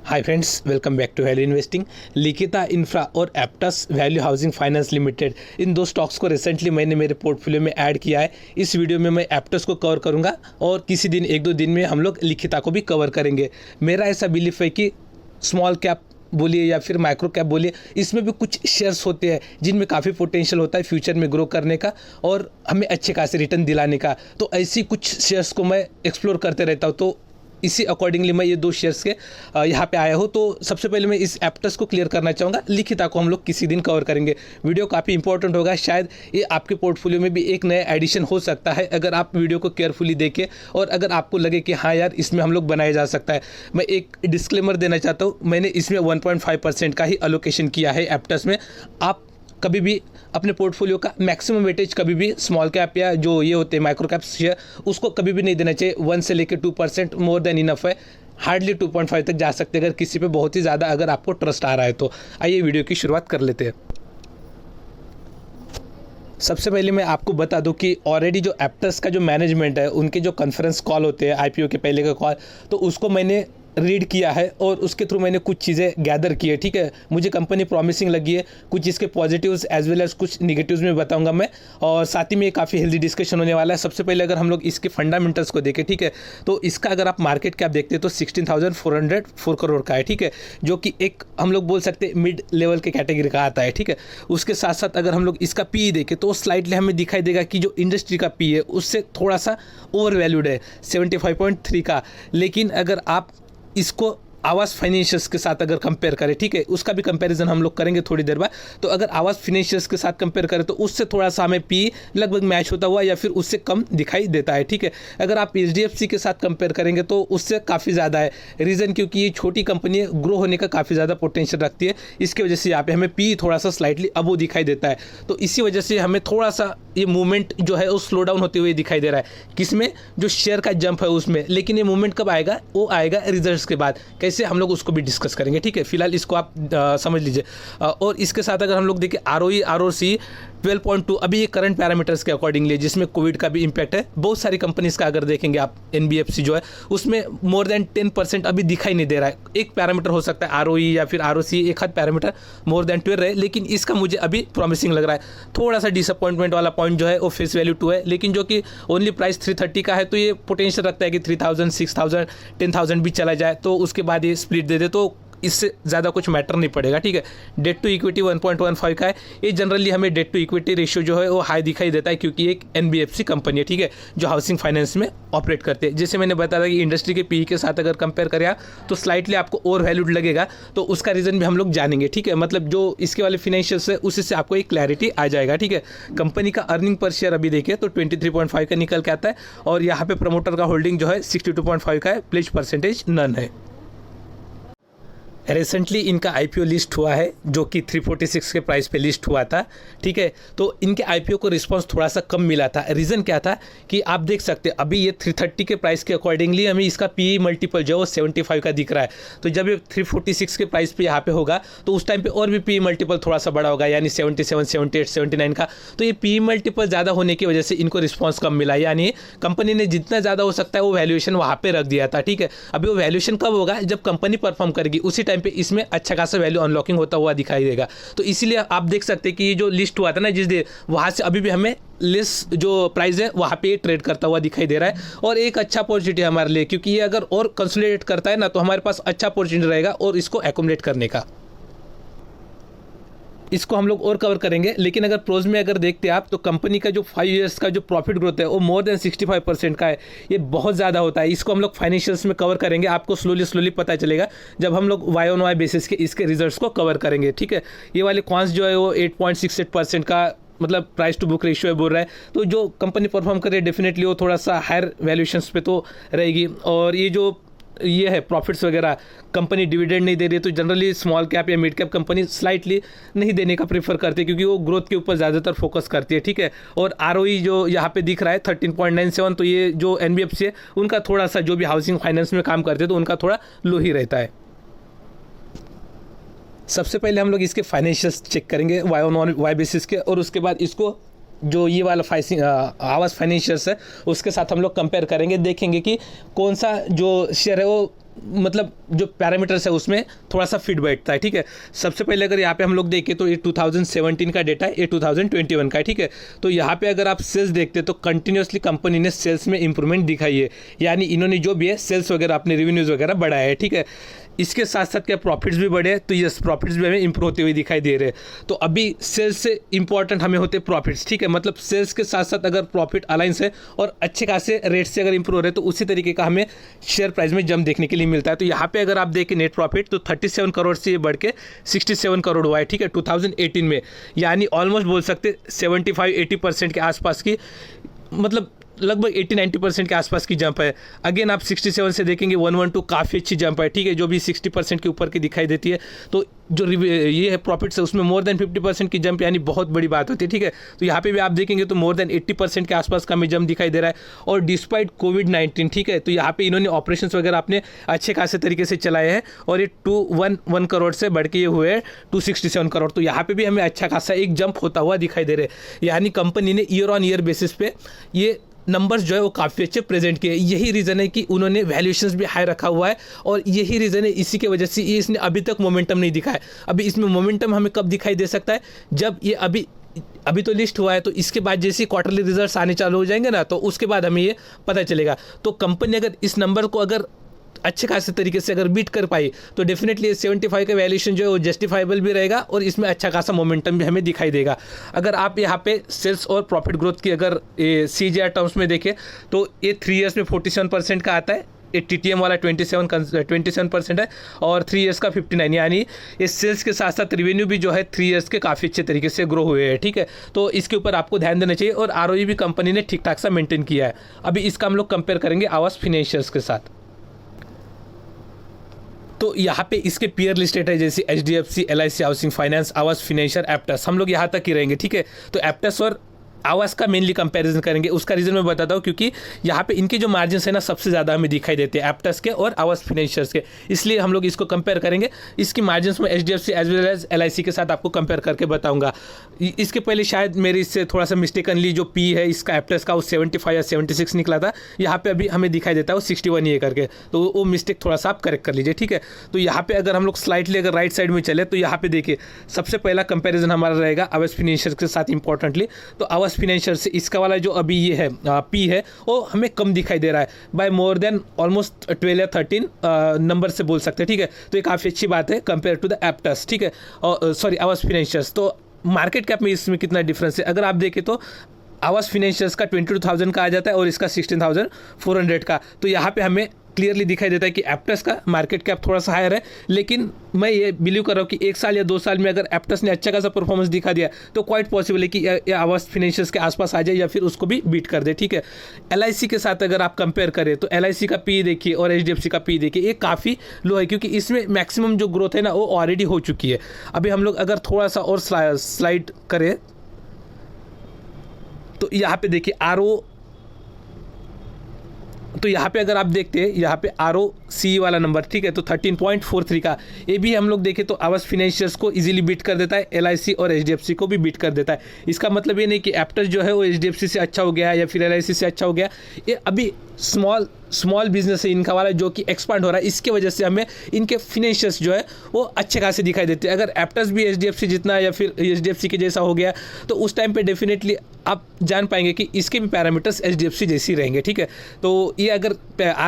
Hi friends, welcome back to value investing. Likhita Infra और Aptus Value Housing Finance Limited, इन दो stocks को recently मैंने मेरे पोर्टफोलियो में ऐड किया है। इस वीडियो में मैं एप्टस को कवर करूंगा और किसी दिन एक दो दिन में हम लोग लिखिता को भी कवर करेंगे। मेरा ऐसा बिलीफ है कि स्मॉल कैप बोलिए या फिर माइक्रो कैप बोलिए, इसमें भी कुछ शेयर्स होते हैं जिनमें काफ़ी पोटेंशियल होता है फ्यूचर में ग्रो करने का और हमें अच्छे खासे रिटर्न दिलाने का। तो ऐसी कुछ शेयर्स को मैं एक्सप्लोर करते रहता हूँ। तो इसी अकॉर्डिंगली मैं ये दो शेयर्स के यहाँ पे आया हूँ। तो सबसे पहले मैं इस एप्टस को क्लियर करना चाहूँगा। लिखिता को हम लोग किसी दिन कवर करेंगे। वीडियो काफ़ी इंपॉर्टेंट होगा, शायद ये आपके पोर्टफोलियो में भी एक नया एडिशन हो सकता है अगर आप वीडियो को केयरफुली देखें और अगर आपको लगे कि हाँ यार इसमें हम लोग बनाया जा सकता है। मैं एक डिस्क्लेमर देना चाहता हूँ, मैंने इसमें 1.5% का ही अलोकेशन किया है एप्टस में। आप कभी भी अपने पोर्टफोलियो का मैक्सिमम वेटेज कभी भी स्मॉल कैप या जो ये होते हैं माइक्रो कैप शेयर, उसको कभी भी नहीं देना चाहिए। 1 से लेकर 2% मोर देन इनफ है। हार्डली 2.5 तक जा सकते हैं अगर किसी पे बहुत ही ज़्यादा अगर आपको ट्रस्ट आ रहा है तो। आइए वीडियो की शुरुआत कर लेते हैं। सबसे पहले मैं आपको बता दूं कि ऑलरेडी जो एप्टस का जो मैनेजमेंट है, उनके जो कॉन्फ्रेंस कॉल होते हैं आईपीओ के पहले का कॉल, तो उसको मैंने रीड किया है और उसके थ्रू मैंने कुछ चीज़ें गैदर की है। ठीक है, मुझे कंपनी प्रॉमिसिंग लगी है। कुछ इसके पॉजिटिव्स एज वेल एज कुछ निगेटिव्स में बताऊंगा मैं, और साथ ही में काफ़ी हेल्दी डिस्कशन होने वाला है। सबसे पहले अगर हम लोग इसके फंडामेंटल्स को देखें, ठीक है, तो इसका अगर आप मार्केट कैप देखते हैं तो 16,404 करोड़ का है। ठीक है, जो कि एक हम लोग बोल सकते हैं मिड लेवल के कैटेगरी का आता है। ठीक है, उसके साथ साथ अगर हम लोग इसका पी देखें तो स्लाइटली हमें दिखाई देगा कि जो इंडस्ट्री का पी है उससे थोड़ा सा ओवर वैल्यूड है, 75.3 का। लेकिन अगर आप इसको आवास फाइनेंशियल्स के साथ अगर कंपेयर करें, ठीक है, उसका भी कंपैरिजन हम लोग करेंगे थोड़ी देर बाद। तो अगर आवास फाइनेंशियल्स के साथ कंपेयर करें तो उससे थोड़ा सा हमें पी लगभग मैच होता हुआ या फिर उससे कम दिखाई देता है। ठीक है, अगर आप एचडीएफसी के साथ कंपेयर करेंगे तो उससे काफ़ी ज़्यादा है। रीज़न क्योंकि ये छोटी कंपनी ग्रो होने का काफ़ी ज़्यादा पोटेंशियल रखती है, इसकी वजह से यहाँ पे हमें पी थोड़ा सा स्लाइटली अबो दिखाई देता है। तो इसी वजह से हमें थोड़ा सा ये मूवमेंट जो है वो स्लो डाउन होते हुए दिखाई दे रहा है। किसमें? जो शेयर का जंप है उसमें। लेकिन ये मूवमेंट कब आएगा? वो आएगा रिजल्ट्स के बाद। कैसे, हम लोग उसको भी डिस्कस करेंगे। ठीक है, फिलहाल इसको आप समझ लीजिए। और इसके साथ अगर हम लोग देखें आरओई आरओसी 12.2, अभी ये करंट पैरामीटर्स के अकॉर्डिंगली, जिसमें कोविड का भी इम्पैक्ट है। बहुत सारी कंपनीज का अगर देखेंगे आप, एनबीएफसी जो है उसमें मोर देन 10% अभी दिखाई नहीं दे रहा है। एक पैरामीटर हो सकता है आरओई या फिर आरओसी, एक आध पैरामीटर मोर देन 12 है, लेकिन इसका मुझे अभी प्रॉमिसिंग लग रहा है। थोड़ा सा डिसअपॉइंटमेंट वाला पॉइंट जो है वो फेस वैल्यू 2 है, लेकिन जो कि ओनली प्राइस 330 का है, तो ये पोटेंशियल रखता है कि 3,000, 6,000, 10,000 भी चला जाए तो उसके बाद ये स्प्लिट दे दे तो इससे ज़्यादा कुछ मैटर नहीं पड़ेगा। ठीक है, डेट टू इक्विटी 1.15 का है। ये जनरली हमें डेट टू इक्विटी रेशियो जो है वो हाई दिखाई देता है क्योंकि एक एनबीएफसी कंपनी है, ठीक है, जो हाउसिंग फाइनेंस में ऑपरेट करते हैं। जैसे मैंने बताया कि इंडस्ट्री के पी के साथ अगर कंपेयर करें आप तो स्लाइटली आपको ओवर वैल्यूड लगेगा, तो उसका रीज़न भी हम लोग जानेंगे। ठीक है, मतलब जो इसके वाले फिनेंशियल्स है उसी से आपको एक क्लैरिटी आ जाएगा। ठीक है, कंपनी का अर्निंग पर शेयर अभी देखिए तो 23.5 का निकल के आता है और यहाँ पे प्रमोटर का होल्डिंग जो है 62.5 का है, प्लेज परसेंटेज नन है। रिसेंटली इनका आईपीओ लिस्ट हुआ है जो कि 346 के प्राइस पे लिस्ट हुआ था। ठीक है, तो इनके आईपीओ को रिस्पांस थोड़ा सा कम मिला था। रीज़न क्या था कि आप देख सकते हैं अभी ये 330 के प्राइस के अकॉर्डिंगली हमें इसका पीई मल्टीपल जो है वो 75 का दिख रहा है। तो जब ये 346 के प्राइस पे यहाँ पे होगा तो उस टाइम पे और भी पीई मल्टीपल थोड़ा सा बड़ा होगा, यानी 77, 78, 79 का। तो ये पीई मल्टीपल ज़्यादा होने की वजह से इनको रिस्पॉन्स कम मिला, यानी कंपनी ने जितना ज़्यादा हो सकता है वो वैल्यूएशन वहाँ पर रख दिया था। ठीक है, अभी वो वैल्यूएशन कब होगा? जब कंपनी परफॉर्म करेगी, उसी टाइम पे इसमें अच्छा खासा वैल्यू अनलॉकिंग होता हुआ दिखाई देगा। तो इसीलिए आप देख सकते हैं कि ये जो लिस्ट हुआ था ना जिस दिन, वहाँ से अभी भी हमें लेस जो प्राइस है वहाँ पे ट्रेड करता हुआ दिखाई दे रहा है। और एक अच्छा अपॉर्चुनिटी है हमारे लिए, क्योंकि ये अगर और कंसोलिडेट करता है ना तो हमारे पास अच्छा अपॉर्चुनिटी रहेगा और इसको एक्युमुलेट करने का। इसको हम लोग और कवर करेंगे, लेकिन अगर प्रोज में अगर देखते हैं आप तो कंपनी का जो 5 ईयर्स का जो प्रॉफिट ग्रोथ है वो मोर देन 65% का है। ये बहुत ज़्यादा होता है। इसको हम लोग फाइनेंशियल्स में कवर करेंगे, आपको स्लोली पता चलेगा जब हम लोग वाई ऑन वाई बेसिस के इसके रिजल्ट्स को कवर करेंगे। ठीक है, ये वाले क्वांस जो है वो 8.68% का मतलब प्राइस टू बुक रेशियो है बोल रहा है। तो जो कंपनी परफॉर्म करे डेफिनेटली वो थोड़ा सा हायर वैल्यूएशंस पे तो रहेगी। और ये है प्रॉफिट्स वगैरह, कंपनी डिविडेंड नहीं दे रही है तो जनरली स्मॉल कैप या मिड कैप कंपनी स्लाइटली नहीं देने का प्रेफर करती है क्योंकि वो ग्रोथ के ऊपर ज़्यादातर फोकस करती है। ठीक है, और आरओई जो यहाँ पे दिख रहा है 13.97, तो ये जो एनबीएफसी है उनका थोड़ा सा, जो भी हाउसिंग फाइनेंस में काम करते हैं तो उनका थोड़ा लो ही रहता है। सबसे पहले हम लोग इसके फाइनेंशियल्स चेक करेंगे वाई ऑन वाई बेसिस के, और उसके बाद इसको जो ये वाला आवास फाइनेंशियल्स है उसके साथ हम लोग कंपेयर करेंगे, देखेंगे कि कौन सा जो शेयर है वो मतलब जो पैरामीटर्स है उसमें थोड़ा सा फिट बैठता है, ठीक है। सबसे पहले अगर यहाँ पे हम लोग देखें तो ये 2017 का डेटा है, ये 2021 का है, ठीक है। तो यहाँ पे अगर आप सेल्स देखते हैं तो कंटिन्यूसली कंपनी ने सेल्स में इंप्रूवमेंट दिखाई है, यानी इन्होंने जो भी है सेल्स वगैरह अपने रेवेन्यूज़ वगैरह बढ़ाया है, ठीक है। इसके साथ साथ क्या प्रॉफिट्स भी बढ़े, तो यस प्रॉफिट्स भी हमें इंप्रूव होते हुए दिखाई दे रहे हैं। तो अभी सेल्स से इंपॉर्टेंट हमें होते प्रॉफिट्स, ठीक है। मतलब सेल्स के साथ साथ अगर प्रॉफिट अलाइंस है और अच्छे खासे रेट से अगर इंप्रूव हो रहे हैं तो उसी तरीके का हमें शेयर प्राइस में जंप देखने के लिए मिलता है। तो यहाँ पे अगर आप देखें नेट प्रॉफिट तो 37 करोड़ से ये बढ़ के 67 करोड़ हुआ है, ठीक है, 2018 में। यानी ऑलमोस्ट बोल सकते 75-80% के आसपास की, मतलब लगभग 80-90% के आसपास की जंप है। अगेन आप 67 से देखेंगे 112 काफ़ी अच्छी जंप है, ठीक है, जो भी 60% के ऊपर की दिखाई देती है। तो जो ये है प्रॉफिट्स है उसमें मोर देन 50% की जंप, यानी बहुत बड़ी बात होती है, ठीक है। तो यहाँ पे भी आप देखेंगे तो मोर देन 80% के आसपास का हमें जंप दिखाई दे रहा है। और डिस्पाइट कोविड-19, ठीक है, तो यहाँ पे इन्होंने ऑपरेशंस वगैरह अपने अच्छे खासे तरीके से चलाए हैं और ये 211 करोड़ से बढ़ के ये हुए 267 करोड़। तो यहाँ पे भी हमें अच्छा खासा एक जंप होता हुआ दिखाई दे रहा है, यानी कंपनी ने ईयर ऑन ईयर बेसिस पे ये नंबर्स जो है वो काफ़ी अच्छे प्रेजेंट किए। यही रीज़न है कि उन्होंने वैल्यूएशंस भी हाई रखा हुआ है और यही रीज़न है, इसी की वजह से ये इसने अभी तक मोमेंटम नहीं दिखा है। अभी इसमें मोमेंटम हमें कब दिखाई दे सकता है, जब ये अभी तो लिस्ट हुआ है, तो इसके बाद जैसे क्वार्टरली रिजल्ट्स आने चालू हो जाएंगे ना, तो उसके बाद हमें ये पता चलेगा। तो कंपनी अगर इस नंबर को अगर अच्छे खासे तरीके से अगर बीट कर पाई तो डेफिनेटली 75 का वैल्यूएशन जो है वो जस्टिफाइबल भी रहेगा और इसमें अच्छा खासा मोमेंटम भी हमें दिखाई देगा। अगर आप यहाँ पे सेल्स और प्रॉफिट ग्रोथ की अगर CAGR टर्म्स में देखें तो ये 3 ईयर्स में 47% का आता है, ये TTM वाला 27% है और 3 ईयर्स का 59, यानी इस सेल्स के साथ साथ रिवेन्यू भी जो है 3 ईयर्स के काफ़ी अच्छे तरीके से ग्रो हुए हैं, ठीक है। तो इसके ऊपर आपको ध्यान देना चाहिए और ROE भी कंपनी ने ठीक ठाक सा मेंटेन किया है। अभी इसका हम लोग कंपेयर करेंगे आवास फाइनेंशियल्स के साथ। तो यहाँ पे इसके पीयर लिस्टेड है जैसे HDFC, LIC हाउसिंग फाइनेंस, आवास फाइनेंशियल, एप्टस, हम लोग यहाँ तक ही रहेंगे, ठीक है। तो एप्टस और आवास का मेनली कंपैरिजन करेंगे। उसका रीज़न मैं बताता हूँ क्योंकि यहाँ पे इनके जो मार्जिन है ना सबसे ज़्यादा हमें दिखाई देते हैं एप्टस के और आवास फाइनेंशियल्स के, इसलिए हम लोग इसको कंपेयर करेंगे। इसकी मार्जिन में HDFC as well as LIC के साथ आपको कंपेयर करके बताऊँगा। इसके पहले शायद मेरी इससे थोड़ा सा मिस्टेकनली जो P है इसका एप्टस का वो 75 या 76 निकला था, यहाँ पे अभी हमें दिखाई देता है वो 61 ये करके, तो वो मिस्टेक थोड़ा सा आप करेक्ट कर लीजिए, ठीक है। तो यहाँ पे अगर हम लोग स्लाइटली अगर राइट साइड में चले तो यहाँ पे देखिए सबसे पहला कंपेरिजन हमारा रहेगा आवास फाइनेंशियल्स के साथ इंपॉर्टेंटली। तो आवास फाइनेंशियल्स से इसका वाला जो अभी ये है P है वो हमें कम दिखाई दे रहा है बाय मोर देन ऑलमोस्ट 12 या 13 नंबर से बोल सकते हैं, ठीक है। तो ये काफ़ी अच्छी बात है कंपेयर टू द एप्टस, ठीक है, और सॉरी आवास फाइनेंशियल्स। तो मार्केट कैप में इसमें कितना डिफरेंस है अगर आप देखें तो आवास फाइनेंशियल्स का 22,000 का आ जाता है और इसका 16,400 का। तो यहाँ पे हमें क्लियरली दिखाई देता है कि एप्टस का मार्केट कैप थोड़ा सा हायर है, लेकिन मैं ये बिलीव कर रहा हूँ कि 1 साल या 2 साल में अगर एप्टस ने अच्छा खासा परफॉर्मेंस दिखा दिया तो क्वाइट पॉसिबल है कि ये आवास फाइनेंशियल्स के आसपास आ जाए या फिर उसको भी बीट कर दे, ठीक है। LIC के साथ अगर आप कंपेयर करें तो LIC का P देखिए और HDFC का P देखिए, ये काफ़ी लो है क्योंकि इसमें मैक्सिमम जो ग्रोथ है ना वो ऑलरेडी हो चुकी है। अभी हम लोग अगर थोड़ा सा और स्लाइड करें तो यहाँ पे देखिए तो यहाँ पे अगर आप देखते हैं यहाँ पे ROCE वाला नंबर, ठीक है, तो 13.43 का, ये भी हम लोग देखें तो आवास फाइनेंशियल्स को इजीली बीट कर देता है, LIC और HDFC को भी बीट कर देता है। इसका मतलब ये नहीं कि एप्टस जो है वो HDFC से अच्छा हो गया या फिर LIC से अच्छा हो गया, ये अभी स्मॉल बिजनेस है इनका वाला जो कि एक्सपांड हो रहा है, इसके वजह से हमें इनके फाइनेंशियल्स जो है वो अच्छे खासे दिखाई देते हैं। अगर एप्टस भी HDFC जितना या फिर HDFC के जैसा हो गया तो उस टाइम पे डेफिनेटली आप जान पाएंगे कि इसके भी पैरामीटर्स HDFC जैसी रहेंगे, ठीक है। तो ये अगर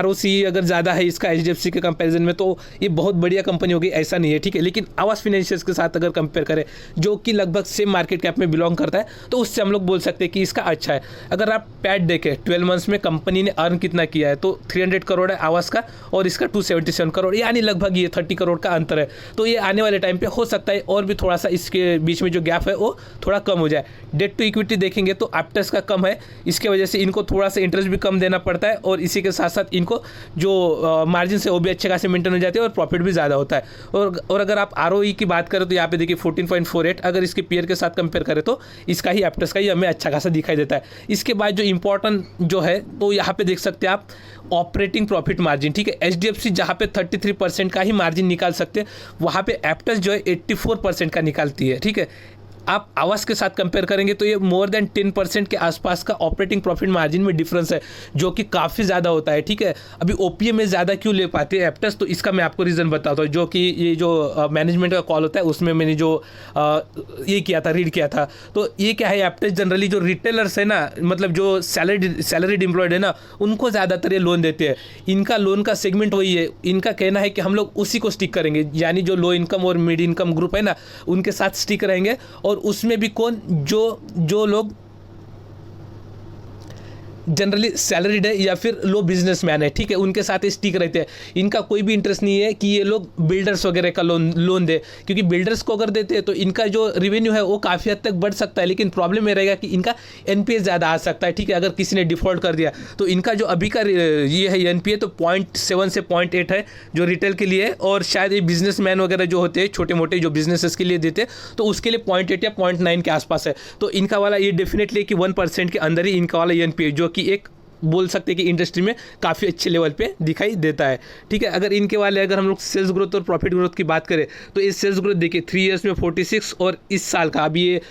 ROCE अगर ज़्यादा है इसका HDFC के कंपैरिजन में तो ये बहुत बढ़िया कंपनी होगी, ऐसा नहीं है, ठीक है। लेकिन आवास फाइनेंशियल्स के साथ अगर कंपेयर करें जो कि लगभग सेम मार्केट कैप में बिलोंग करता है तो उससे हम लोग बोल सकते हैं कि इसका अच्छा है। अगर आप पैट देखें 12 मंथ्स में कंपनी ने अर्न कितना किया है तो 300 करोड़ है आवास का और इसका 277 करोड़, यानी लगभग ये 30 करोड़ का अंतर है। तो ये आने वाले टाइम पे हो सकता है और भी थोड़ा सा इसके बीच में जो गैप है वो थोड़ा कम हो जाए। डेट टू इक्विटी देखेंगे तो एप्टस का कम है, इसके वजह से इनको थोड़ा सा इंटरेस्ट भी कम देना पड़ता है और इसी के साथ साथ इनको जो मार्जिन है वो भी अच्छे खासे मेंटेन हो जाते हैं और प्रॉफिट भी ज़्यादा होता है। और अगर आप ROE की बात करें तो यहाँ पे देखिए 14.48, अगर इसके पीयर के साथ कंपेयर करें तो इसका ही एप्टस का ही हमें अच्छा खासा दिखाई देता है। इसके बाद जो इंपॉर्टेंट जो है तो यहाँ पे देख सकते हैं आप ऑपरेटिंग प्रॉफिट मार्जिन, ठीक है। HDFC जहाँ पे 33% का ही मार्जिन निकाल सकते हैं वहाँ पे एप्टस जो है 84% का निकालती है, ठीक है। आप आवास के साथ कंपेयर करेंगे तो ये मोर देन 10% के आसपास का ऑपरेटिंग प्रॉफिट मार्जिन में डिफरेंस है, जो कि काफ़ी ज़्यादा होता है। ठीक है, अभी ओपीएम में ज़्यादा क्यों ले पाते हैं एप्टस, तो इसका मैं आपको रीज़न बताता हूँ। जो कि ये जो मैनेजमेंट का कॉल होता है उसमें मैंने जो ये किया था, रीड किया था, तो ये क्या है, एप्टस जनरली जो रिटेलर्स है ना, मतलब जो सैलरीड एम्प्लॉयड है ना, उनको ज़्यादातर ये लोन देते हैं। इनका लोन का सेगमेंट वही है, इनका कहना है कि हम लोग उसी को स्टिक करेंगे, यानी जो लो इनकम और मिड इनकम ग्रुप है ना, उनके साथ स्टिक रहेंगे। और उसमें भी कौन, जो लोग जनरली सैलरीड है या फिर लो बिजनेसमैन है, ठीक है, उनके साथ स्टिक रहते हैं। इनका कोई भी इंटरेस्ट नहीं है कि ये लोग बिल्डर्स वगैरह का लोन दे, क्योंकि बिल्डर्स को अगर देते हैं तो इनका जो रेवेन्यू है वो काफ़ी हद तक बढ़ सकता है, लेकिन प्रॉब्लम ये रहेगा कि इनका एनपीए ज़्यादा आ सकता है। ठीक है, अगर किसी ने डिफ़ॉल्ट कर दिया तो इनका जो अभी का ये है एनपीए तो 0.7 से 0.8 है जो रिटेल के लिए है, और शायद ये बिजनेसमैन वगैरह जो होते हैं छोटे मोटे जो बिजनेसेस के लिए देते हैं तो उसके लिए 0.8 या 0.9 के आसपास है। तो इनका वाला ये डेफिनेटली कि 1% के अंदर ही इनका वाला एनपीए, जो कि एक बोल सकते हैं कि इंडस्ट्री में काफ़ी अच्छे लेवल पे दिखाई देता है। ठीक है, अगर इनके वाले अगर हम लोग सेल्स ग्रोथ और प्रॉफिट ग्रोथ की बात करें तो इस सेल्स ग्रोथ देखिए 3 ईयर्स में 46, और इस साल का अभी ये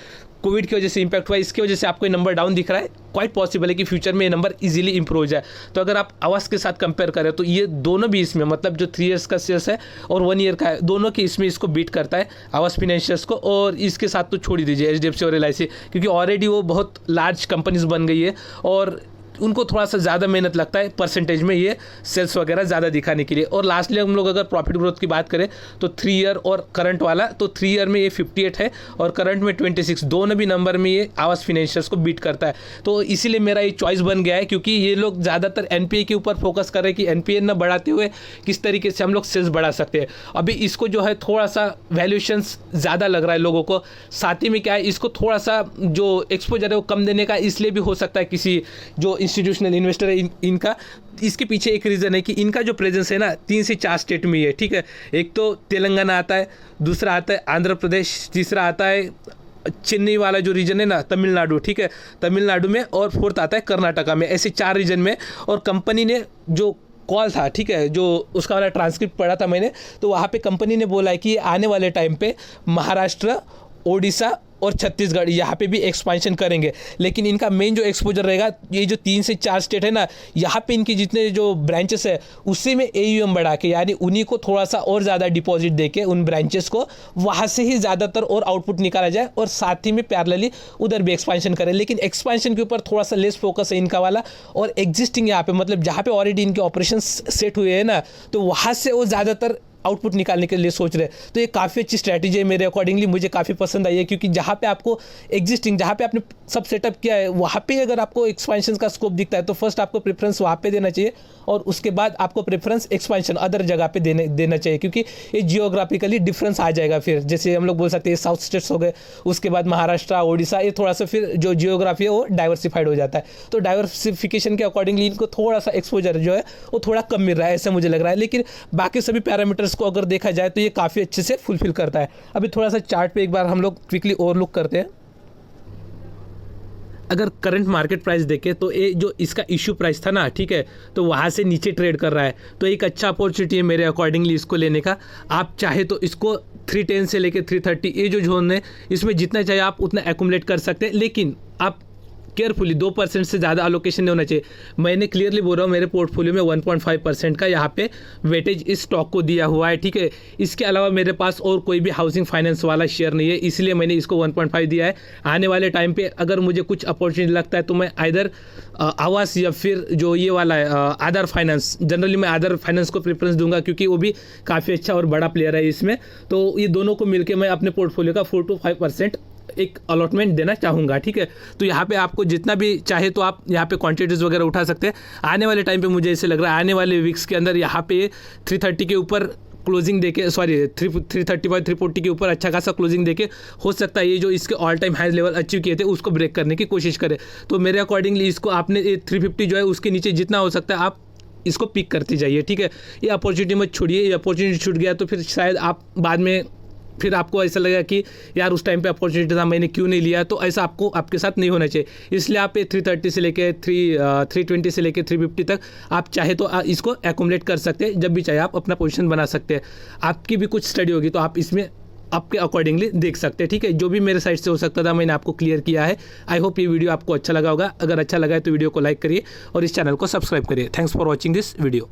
कोविड की वजह से इंपैक्ट हुआ, इसकी वजह से आपको ये नंबर डाउन दिख रहा है। क्वाइट पॉसिबल है कि फ्यूचर में ये नंबर इजीली इंप्रूव हो जाए। तो अगर आप आवास के साथ कंपेयर करें तो ये दोनों भी इसमें, मतलब जो 3 ईयर्स का सेल्स है और 1 ईयर का है, दोनों के इसमें इसको बीट करता है आवास फाइनेंशियल्स को। और इसके साथ तो छोड़ ही दीजिए एचडीएफसी और एलआईसी, क्योंकि ऑलरेडी वो बहुत लार्ज कंपनीज बन गई है और उनको थोड़ा सा ज़्यादा मेहनत लगता है परसेंटेज में ये सेल्स वगैरह ज़्यादा दिखाने के लिए। और लास्टली हम लोग अगर प्रॉफिट ग्रोथ की बात करें तो 3 ईयर और करंट वाला, तो 3 ईयर में ये 58 है और करंट में 26, दोनों भी नंबर में ये आवास फाइनेंशियल्स को बीट करता है। तो इसीलिए मेरा ये चॉइस बन गया है, क्योंकि ये लोग ज़्यादातर एनपीए के ऊपर फोकस कर रहे हैं कि एनपीए न बढ़ाते हुए किस तरीके से हम लोग सेल्स बढ़ा सकते हैं। अभी इसको जो है थोड़ा सा वैल्यूएशंस ज़्यादा लग रहा है लोगों को, साथ ही में क्या है, इसको थोड़ा सा जो एक्सपोजर है वो कम देने का इसलिए भी हो सकता है किसी जो इंस्टीट्यूशनल इन्वेस्टर इनका। इसके पीछे एक रीज़न है कि इनका जो प्रेजेंस है ना 3 से 4 स्टेट में ही है। ठीक है, एक तो तेलंगाना आता है, दूसरा आता है आंध्र प्रदेश, तीसरा आता है चेन्नई वाला जो रीजन है ना तमिलनाडु, ठीक है, तमिलनाडु में, और फोर्थ आता है कर्नाटका में। ऐसे 4 रीजन में। और कंपनी ने जो कॉल था, ठीक है, जो उसका वाला ट्रांसक्रिप्ट पढ़ा था मैंने, तो वहाँ पे कंपनी ने बोला है कि आने वाले टाइम पे महाराष्ट्र, ओडिशा और छत्तीसगढ़ यहाँ पे भी एक्सपांशन करेंगे। लेकिन इनका मेन जो एक्सपोजर रहेगा ये जो 3 से 4 स्टेट है ना, यहाँ पे इनकी जितने जो ब्रांचेस है उसी में एयूएम बढ़ा के, यानी उन्हीं को थोड़ा सा और ज़्यादा डिपॉजिट देके उन ब्रांचेस को वहाँ से ही ज़्यादातर और आउटपुट निकाला जाए, और साथ ही में पैरेलली उधर भी एक्सपांशन करें। लेकिन एक्सपांशन के ऊपर थोड़ा सा लेस फोकस है इनका वाला, और एग्जिस्टिंग यहाँ पे, मतलब जहाँ पे ऑलरेडी इनके ऑपरेशन सेट हुए हैं ना, तो वहाँ से वो ज़्यादातर आउटपुट निकालने के लिए सोच रहे हैं। तो ये काफ़ी अच्छी स्ट्रैटेजी है मेरे अकॉर्डिंगली, मुझे काफ़ी पसंद आई है, क्योंकि जहाँ पे आपको एग्जिस्टिंग, जहाँ पे आपने सब सेटअप किया है, वहाँ पे अगर आपको एक्सपेंशन का स्कोप दिखता है तो फर्स्ट आपको प्रेफरेंस वहाँ पे देना चाहिए, और उसके बाद आपको प्रेफरेंस एक्सपेंशन अदर जगह पे देना चाहिए, क्योंकि ये जियोग्राफिकली डिफरेंस आ जाएगा। फिर जैसे हम लोग बोल सकते हैं साउथ स्टेट्स हो गए, उसके बाद महाराष्ट्र, ओडिशा, ये थोड़ा सा फिर जो जियोग्राफी है वो डाइवर्सिफाइड हो जाता है। तो डाइवर्सिफिकेशन के अकॉर्डिंगली इनको थोड़ा सा एक्सपोजर जो है वो थोड़ा कम मिल रहा है, ऐसा मुझे लग रहा है। लेकिन बाकी सभी पैरामीटर्स को अगर देखा जाए तो ये काफ़ी अच्छे से फुलफिल करता है। अभी थोड़ा सा चार्ट पे एक बार हम लोग क्विकली ओवरलुक करते हैं। अगर करंट मार्केट प्राइस देखें तो ये जो इसका इश्यू प्राइस था ना, ठीक है, तो वहाँ से नीचे ट्रेड कर रहा है, तो एक अच्छा अपॉर्चुनिटी है मेरे अकॉर्डिंगली इसको लेने का। आप चाहे तो इसको 310 से लेके 330 ये जो जोन है इसमें जितना चाहे आप उतना एक्यूमुलेट कर सकते हैं, लेकिन आप केयरफुली 2% से ज़्यादा अलोकेशन नहीं होना चाहिए। मैंने क्लियरली बोल रहा हूँ, मेरे पोर्टफोलियो में 1.5% का यहाँ पे वेटेज इस स्टॉक को दिया हुआ है, ठीक है। इसके अलावा मेरे पास और कोई भी हाउसिंग फाइनेंस वाला शेयर नहीं है, इसलिए मैंने इसको 1.5 दिया है। आने वाले टाइम पे अगर मुझे कुछ अपॉर्चुनिटी लगता है तो मैं आइदर आवास या फिर जो ये वाला है आधार फाइनेंस, जनरली मैं आधार फाइनेंस को प्रेफरेंस दूंगा, क्योंकि वो भी काफ़ी अच्छा और बड़ा प्लेयर है इसमें। तो ये दोनों को मिलकर मैं अपने पोर्टफोलियो का 4 to 5% एक अलॉटमेंट देना चाहूँगा, ठीक है। तो यहाँ पे आपको जितना भी चाहे तो आप यहाँ पे क्वांटिटीज़ वगैरह उठा सकते हैं। आने वाले टाइम पे मुझे ऐसे लग रहा है आने वाले वीक्स के अंदर यहाँ पे 330 के ऊपर क्लोजिंग देके, सॉरी 335 340 के ऊपर अच्छा खासा क्लोजिंग देके हो सकता है ये जो इसके all time high level achieve किए थे उसको ब्रेक करने की कोशिश करें। तो मेरे अकॉर्डिंगली इसको आपने 350 जो है उसके नीचे जितना हो सकता है आप इसको पिक करते जाइए, ठीक है। ये अपॉर्चुनिटी मत छोड़िए, ये अपॉर्चुनिटी छूट गया तो फिर शायद आप बाद में फिर आपको ऐसा लगेगा कि यार उस टाइम पे अपॉर्चुनिटी था, मैंने क्यों नहीं लिया। तो ऐसा आपको आपके साथ नहीं होना चाहिए। इसलिए आप 330 से लेके 320 से लेके 350 तक आप चाहे तो इसको एक्यूमुलेट कर सकते हैं, जब भी चाहे आप अपना पोजीशन बना सकते हैं। आपकी भी कुछ स्टडी होगी तो आप इसमें आपके अकॉर्डिंगली देख सकते हैं, ठीक है। जो भी मेरे साइड से हो सकता था मैंने आपको क्लियर किया है। आई होप ये वीडियो आपको अच्छा लगा होगा। अगर अच्छा लगा है तो वीडियो को लाइक करिए और इस चैनल को सब्सक्राइब करिए। Thanks for watching this video.